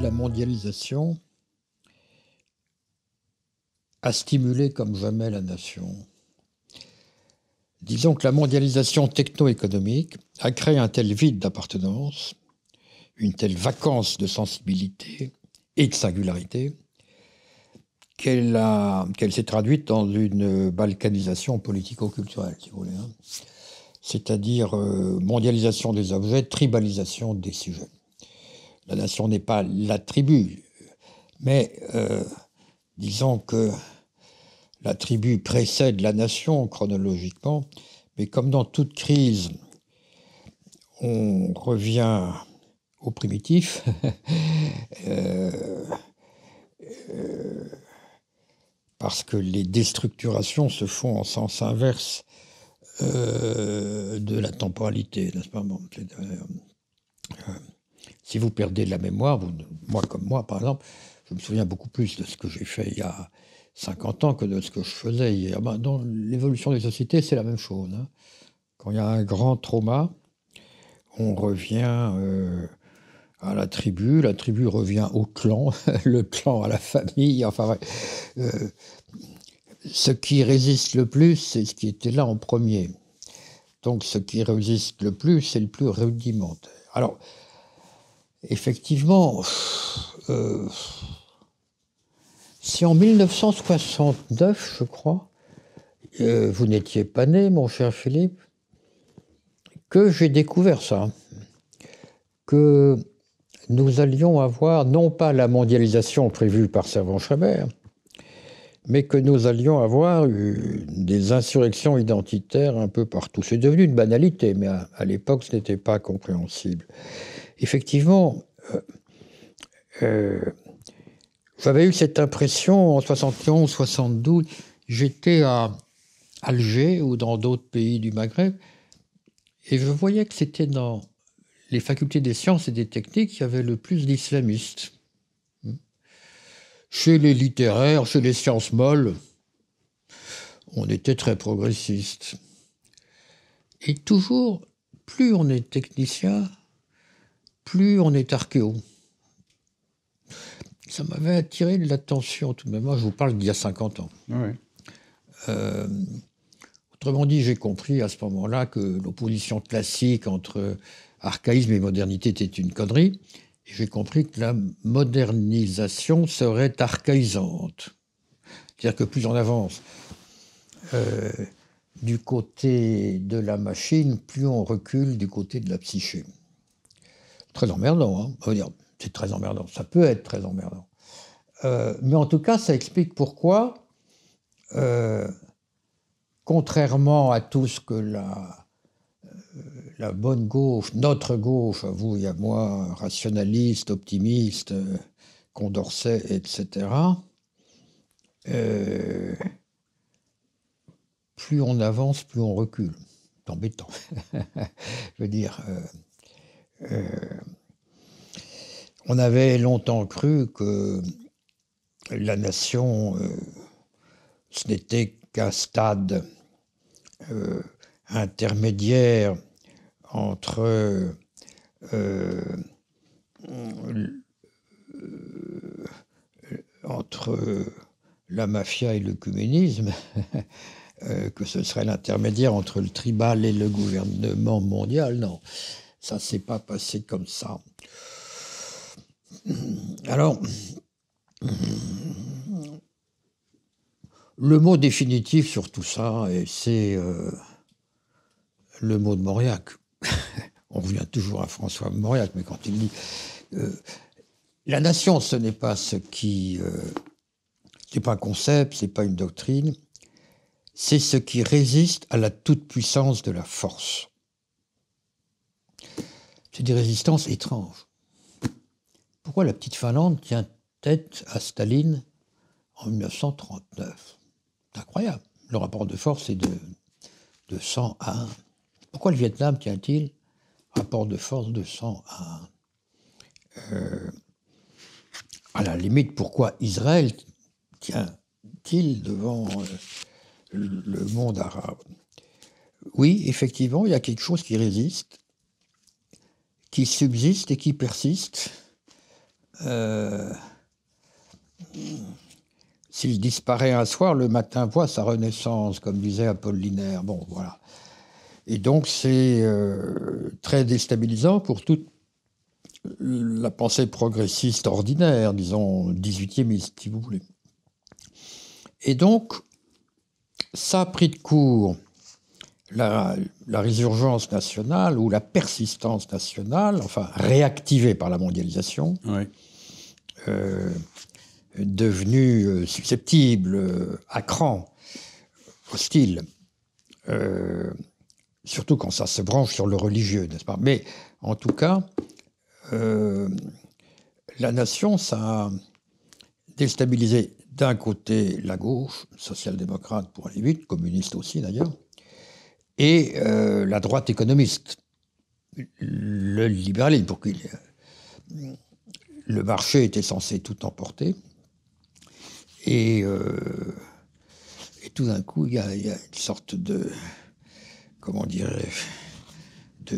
la mondialisation a stimulé comme jamais la nation. Disons que la mondialisation techno-économique a créé un tel vide d'appartenance, une telle vacance de sensibilité et de singularité, qu'elle s'est traduite dans une balkanisation politico-culturelle, si vous voulez. C'est-à-dire mondialisation des objets, tribalisation des sujets. La nation n'est pas la tribu, mais disons que la tribu précède la nation chronologiquement, mais comme dans toute crise, on revient au primitif, parce que les déstructurations se font en sens inverse de la temporalité, n'est-ce pas? Bon, si vous perdez la mémoire, moi comme moi par exemple, je me souviens beaucoup plus de ce que j'ai fait il y a 50 ans que de ce que je faisais hier. Dans l'évolution des sociétés, c'est la même chose. Quand il y a un grand trauma, on revient à la tribu revient au clan, le clan à la famille, enfin ce qui résiste le plus, c'est ce qui était là en premier. Donc ce qui résiste le plus, c'est le plus rudimentaire. Alors, effectivement, si en 1969, je crois, vous n'étiez pas né, mon cher Philippe, que j'ai découvert ça, que nous allions avoir non pas la mondialisation prévue par Servan-Schreiber, mais que nous allions avoir des insurrections identitaires un peu partout. C'est devenu une banalité, mais à l'époque, ce n'était pas compréhensible. Effectivement, j'avais eu cette impression en 71-72. J'étais à Alger ou dans d'autres pays du Maghreb, et je voyais que c'était dans les facultés des sciences et des techniques qu'il y avait le plus d'islamistes. Chez les littéraires, chez les sciences molles, on était très progressistes. Et toujours, plus on est technicien, plus on est archéo. Ça m'avait attiré l'attention tout de même. Moi, je vous parle d'il y a 50 ans. Oui. Autrement dit, j'ai compris à ce moment-là que l'opposition classique entre archaïsme et modernité était une connerie. Et j'ai compris que la modernisation serait archaïsante. C'est-à-dire que plus on avance du côté de la machine, plus on recule du côté de la psyché. Très emmerdant, on va dire. C'est très emmerdant. Ça peut être très emmerdant. Mais en tout cas, ça explique pourquoi, contrairement à tout ce que la bonne gauche, notre gauche, vous et à moi, rationaliste, optimiste, Condorcet, etc., plus on avance, plus on recule. C'est embêtant. Je veux dire, on avait longtemps cru que la nation, ce n'était qu'un stade intermédiaire entre la mafia et le communisme, que ce serait l'intermédiaire entre le tribal et le gouvernement mondial. Non, ça ne s'est pas passé comme ça. Alors, le mot définitif sur tout ça, c'est le mot de Mauriac. On revient toujours à François Mauriac, mais quand il dit la nation, ce n'est pas c'est pas un concept, c'est pas une doctrine, c'est ce qui résiste à la toute-puissance de la force. C'est des résistances étranges. Pourquoi la petite Finlande tient tête à Staline en 1939 ? C'est incroyable. Le rapport de force est de 100 à 1. Pourquoi le Vietnam tient-il rapport de force de 100 à 1 ? À la limite, pourquoi Israël tient-il devant le monde arabe ? Oui, effectivement, il y a quelque chose qui résiste, qui subsiste et qui persiste, euh, s'il disparaît un soir, le matin voit sa renaissance, comme disait Apollinaire. Bon, voilà. Et donc, c'est très déstabilisant pour toute la pensée progressiste ordinaire, disons 18e, si vous voulez. Et donc, ça a pris de court la résurgence nationale ou la persistance nationale, enfin réactivée par la mondialisation, Oui. devenue susceptible, à cran, hostile, surtout quand ça se branche sur le religieux, n'est-ce pas? Mais en tout cas, la nation, ça a déstabilisé d'un côté la gauche, social-démocrate pour aller vite, communiste aussi d'ailleurs, et la droite économiste, le libéralisme, pour qu'il le marché était censé tout emporter. Et tout d'un coup, il y a une sorte de, comment dirais-je,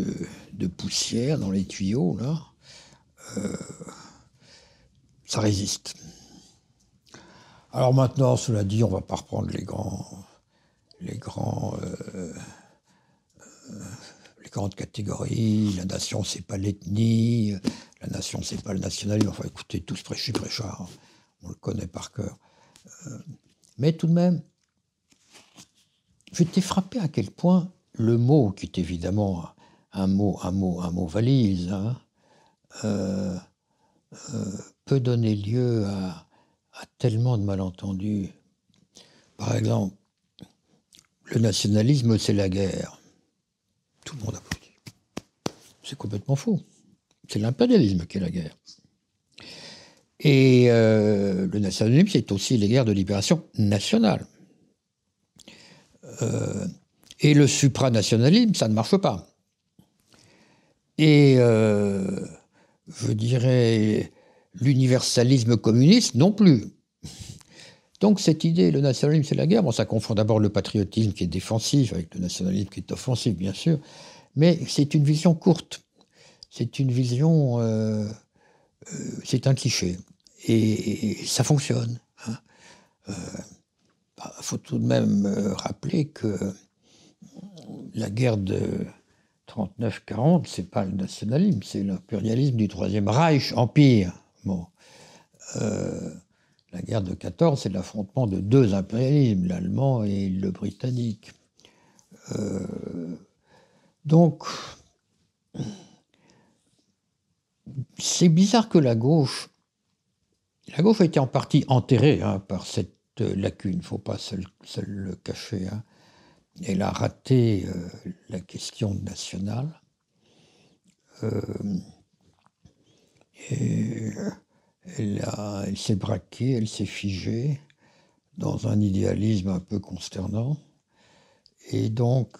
de poussière dans les tuyaux, là. Ça résiste. Alors maintenant, cela dit, on ne va pas reprendre les grandes catégories. La nation, c'est pas l'ethnie. La nation, c'est pas le nationalisme. Enfin, écoutez, tous prêchard. On le connaît par cœur. Mais tout de même, j'étais frappé à quel point le mot, qui est évidemment un mot valise, hein, peut donner lieu à tellement de malentendus. Par exemple, le nationalisme, c'est la guerre. Tout le monde applaudit. C'est complètement faux. C'est l'impérialisme qui est la guerre. Et le nationalisme, c'est aussi les guerres de libération nationale. Et le supranationalisme, ça ne marche pas. Et je dirais l'universalisme communiste non plus. Donc cette idée, le nationalisme c'est la guerre, bon, ça confond d'abord le patriotisme qui est défensif avec le nationalisme qui est offensif, bien sûr, mais c'est une vision courte. C'est une vision, c'est un cliché. Et ça fonctionne. Hein. Faut tout de même rappeler que la guerre de 39-40, c'est pas le nationalisme, c'est l'impérialisme du Troisième Reich, empire. Bon. La guerre de 14, c'est l'affrontement de deux impérialismes, l'allemand et le britannique. Donc, c'est bizarre que la gauche a été en partie enterrée par cette lacune, il ne faut pas se le cacher. Hein. Elle a raté la question nationale. Et elle s'est braquée, elle s'est figée dans un idéalisme un peu consternant. Et donc,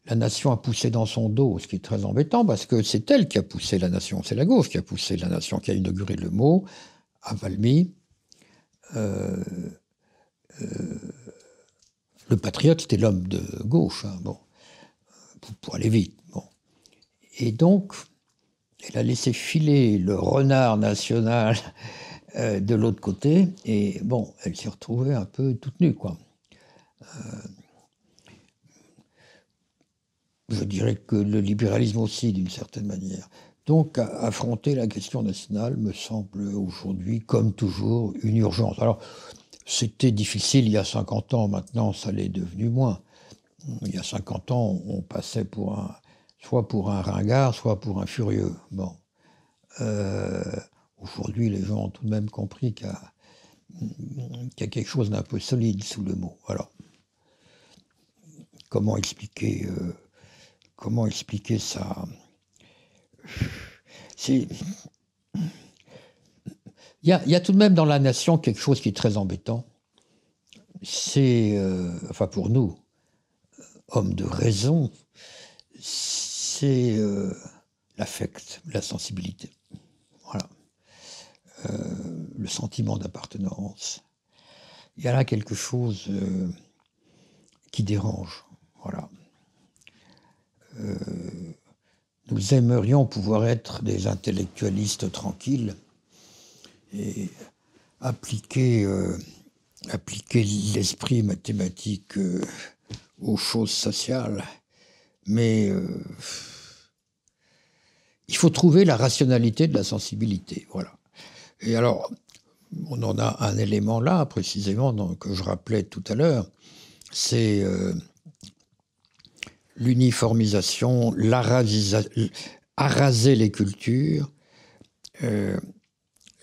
la nation a poussé dans son dos, ce qui est très embêtant, parce que c'est elle qui a poussé la nation, c'est la gauche qui a poussé la nation, qui a inauguré le mot à Valmy. Le patriote, c'était l'homme de gauche, hein, bon, pour aller vite. Bon. Et donc, elle a laissé filer le renard national de l'autre côté, et bon, elle s'est retrouvée un peu toute nue, quoi. Je dirais que le libéralisme aussi, d'une certaine manière. Donc, affronter la question nationale me semble aujourd'hui, comme toujours, une urgence. Alors, c'était difficile il y a 50 ans, maintenant ça l'est devenu moins. Il y a 50 ans, on passait soit pour un ringard, soit pour un furieux. Bon. Aujourd'hui, les gens ont tout de même compris qu'il y a quelque chose d'un peu solide sous le mot. Alors, comment expliquer ça? Il y a tout de même dans la nation quelque chose qui est très embêtant. C'est, enfin pour nous, hommes de raison, c'est l'affect, la sensibilité. Voilà. Le sentiment d'appartenance. Il y a là quelque chose qui dérange. Voilà. nous aimerions pouvoir être des intellectualistes tranquilles et appliquer l'esprit mathématique aux choses sociales. Mais il faut trouver la rationalité de la sensibilité. Voilà. Et alors, on en a un élément là, précisément, que je rappelais tout à l'heure, c'est l'uniformisation, araser les cultures,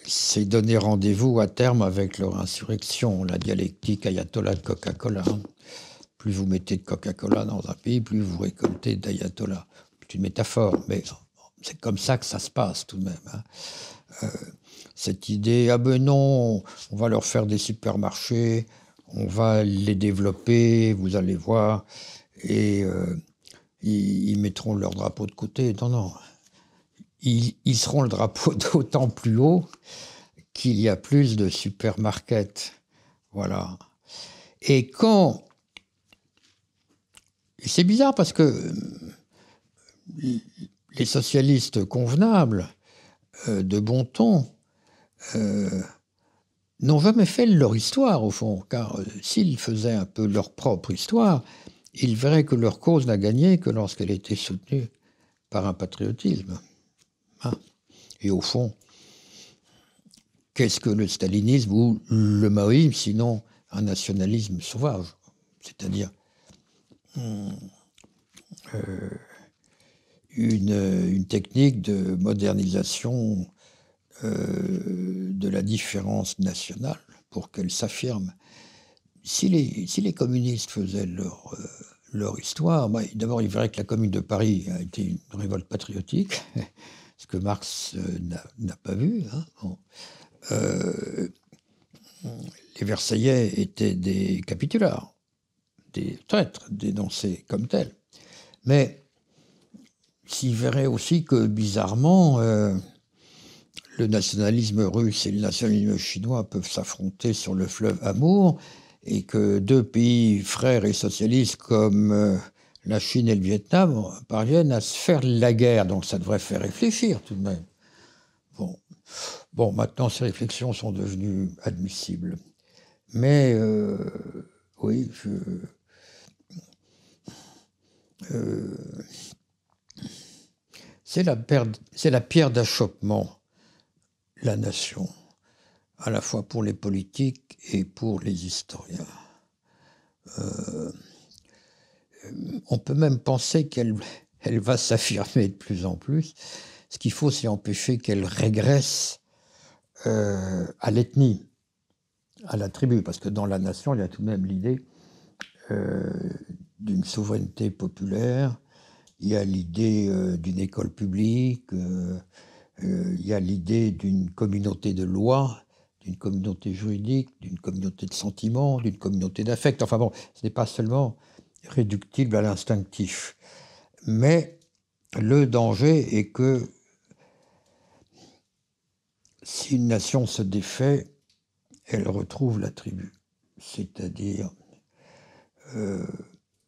c'est donner rendez-vous à terme avec leur insurrection, la dialectique ayatollah de Coca-Cola. Plus vous mettez de Coca-Cola dans un pays, plus vous récoltez d'ayatollah. C'est une métaphore, mais c'est comme ça que ça se passe tout de même. Hein. Cette idée, ah ben non, on va leur faire des supermarchés, on va les développer, vous allez voir, et ils mettront leur drapeau de côté. Non, non. Ils seront le drapeau d'autant plus haut qu'il y a plus de supermarkets. Voilà. Et quand... Et c'est bizarre parce que les socialistes convenables, de bon ton, n'ont jamais fait leur histoire, au fond. Car s'ils faisaient un peu leur propre histoire, ils verraient que leur cause n'a gagné que lorsqu'elle était soutenue par un patriotisme. Hein. Et au fond, qu'est-ce que le stalinisme ou le maoïsme, sinon un nationalisme sauvage, c'est-à-dire une technique de modernisation de la différence nationale pour qu'elle s'affirme. Si les communistes faisaient leur histoire, d'abord ils verraient que la Commune de Paris a été une révolte patriotique, ce que Marx n'a pas vu. Hein. Bon. Les Versaillais étaient des capitulats, des traîtres dénoncés comme tels. Mais s'ils verraient aussi que, bizarrement, le nationalisme russe et le nationalisme chinois peuvent s'affronter sur le fleuve Amour, et que deux pays frères et socialistes comme la Chine et le Vietnam parviennent à se faire la guerre. Donc ça devrait faire réfléchir tout de même. Bon, maintenant ces réflexions sont devenues admissibles. Mais oui, c'est la pierre d'achoppement, la nation, à la fois pour les politiques et pour les historiens. On peut même penser qu'elle va s'affirmer de plus en plus. Ce qu'il faut, c'est empêcher qu'elle régresse à l'ethnie, à la tribu, parce que dans la nation, il y a tout de même l'idée d'une souveraineté populaire, il y a l'idée d'une école publique, il y a l'idée d'une communauté de loi, d'une communauté juridique, d'une communauté de sentiments, d'une communauté d'affect. Enfin bon, ce n'est pas seulement réductible à l'instinctif. Mais le danger est que si une nation se défait, elle retrouve la tribu, c'est-à-dire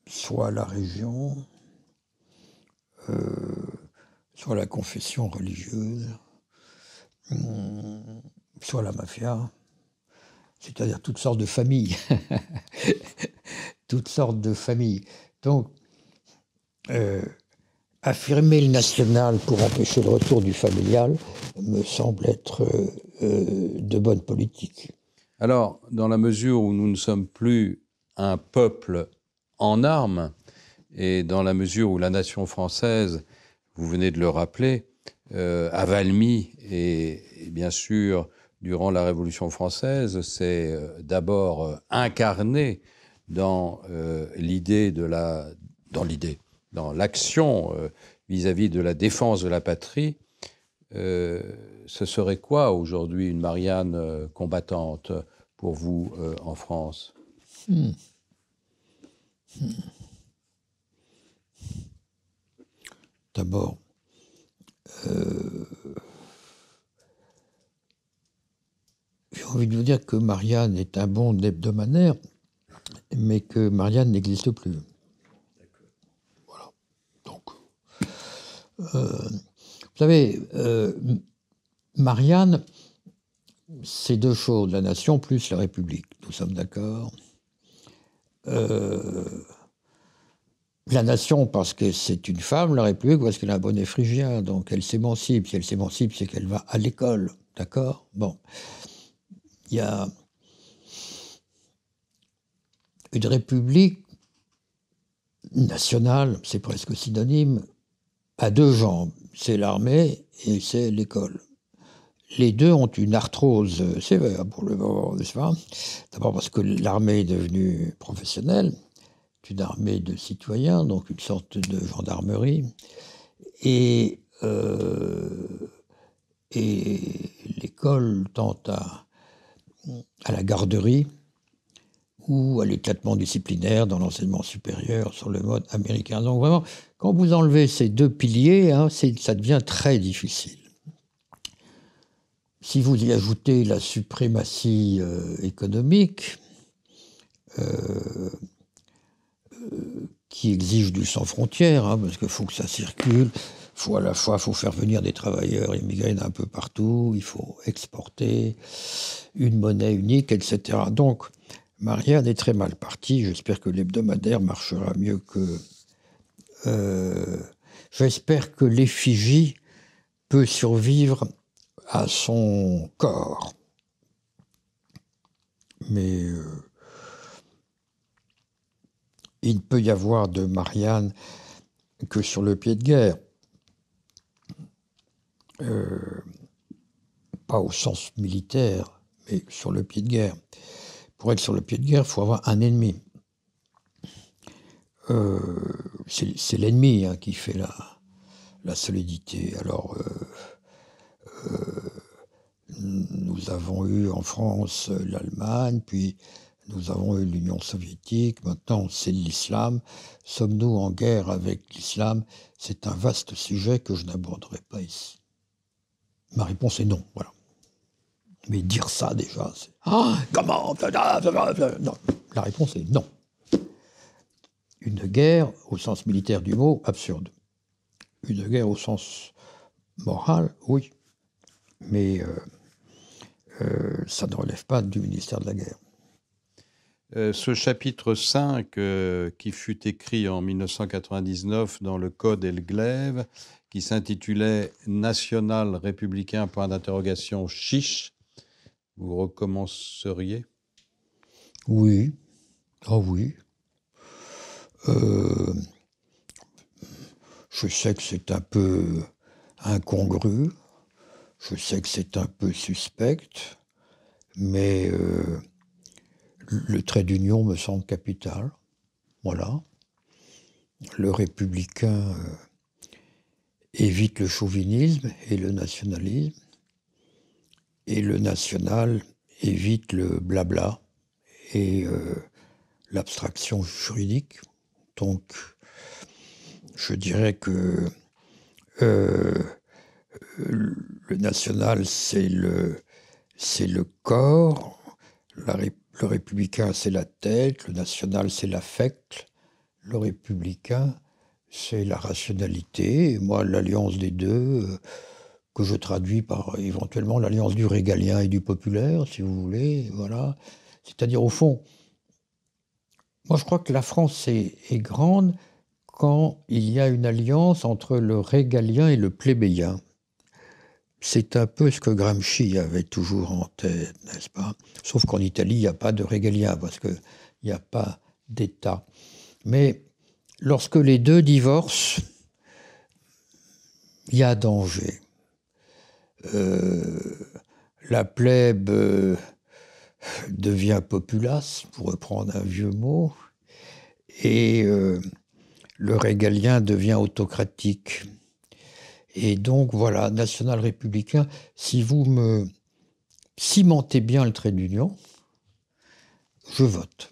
soit la région, soit la confession religieuse, soit la mafia, c'est-à-dire toutes sortes de familles. Toutes sortes de familles. Donc, affirmer le national pour empêcher le retour du familial me semble être de bonne politique. Alors, dans la mesure où nous ne sommes plus un peuple en armes, et dans la mesure où la nation française, vous venez de le rappeler, à Valmy et bien sûr durant la Révolution française, s'est d'abord incarné dans l'action vis-à-vis de la défense de la patrie. Ce serait quoi aujourd'hui une Marianne combattante pour vous en France ? D'abord, j'ai envie de vous dire que Marianne est un bon hebdomadaire, mais que Marianne n'existe plus. Voilà. Donc, Vous savez, Marianne, c'est deux choses, la nation plus la République, nous sommes d'accord. La nation parce que c'est une femme, la République parce qu'elle a un bonnet phrygien, donc elle s'émancipe. Si elle s'émancipe, c'est qu'elle va à l'école, d'accord? Bon, il y a une République nationale, c'est presque synonyme, à deux jambes, c'est l'armée et c'est l'école. Les deux ont une arthrose sévère pour le moment, n'est-ce pas? D'abord parce que l'armée est devenue professionnelle, une armée de citoyens, donc une sorte de gendarmerie, et l'école tend à la garderie ou à l'éclatement disciplinaire dans l'enseignement supérieur sur le mode américain. Donc vraiment, quand vous enlevez ces deux piliers, hein, ça devient très difficile. Si vous y ajoutez la suprématie économique, qui exige du sans frontières, hein, parce qu'il faut que ça circule, faut à la fois faire venir des travailleurs immigrés d'un peu partout, il faut exporter une monnaie unique, etc. Donc, Marianne est très mal partie. J'espère que l'hebdomadaire marchera mieux que... j'espère que l'effigie peut survivre à son corps. Mais il ne peut y avoir de Marianne que sur le pied de guerre. Pas au sens militaire, mais sur le pied de guerre. Pour être sur le pied de guerre, il faut avoir un ennemi. C'est l'ennemi hein, qui fait la solidité. Alors, nous avons eu en France l'Allemagne, puis nous avons eu l'Union soviétique, maintenant c'est l'islam. Sommes-nous en guerre avec l'islam? C'est un vaste sujet que je n'aborderai pas ici. Ma réponse est non, voilà. Mais dire ça déjà, c'est « Ah, comment ?» Non, la réponse est non. Une guerre, au sens militaire du mot, absurde. Une guerre au sens moral, oui. Mais ça ne relève pas du ministère de la guerre. Ce chapitre 5, qui fut écrit en 1999 dans le Code Elglève, qui s'intitulait « National républicain, point d'interrogation, chiche », vous recommenceriez? Oui. Ah oui. Je sais que c'est un peu incongru, je sais que c'est un peu suspect, mais le trait d'union me semble capital. Voilà. Le républicain évite le chauvinisme et le nationalisme, et le national évite le blabla et l'abstraction juridique. Donc, je dirais que le national, c'est le corps, le républicain, c'est la tête, le national, c'est l'affect, le républicain, c'est la rationalité, et moi, l'alliance des deux, que je traduis par éventuellement l'alliance du régalien et du populaire, si vous voulez, voilà. C'est-à-dire, au fond, moi, je crois que la France est grande quand il y a une alliance entre le régalien et le plébéien. C'est un peu ce que Gramsci avait toujours en tête, n'est-ce pas? Sauf qu'en Italie, il n'y a pas de régalien, parce qu'il n'y a pas d'État. Mais lorsque les deux divorcent, il y a danger. La plèbe devient populace, pour reprendre un vieux mot, et le régalien devient autocratique. Et donc, voilà, national-républicain, si vous me cimentez bien le trait d'union, je vote.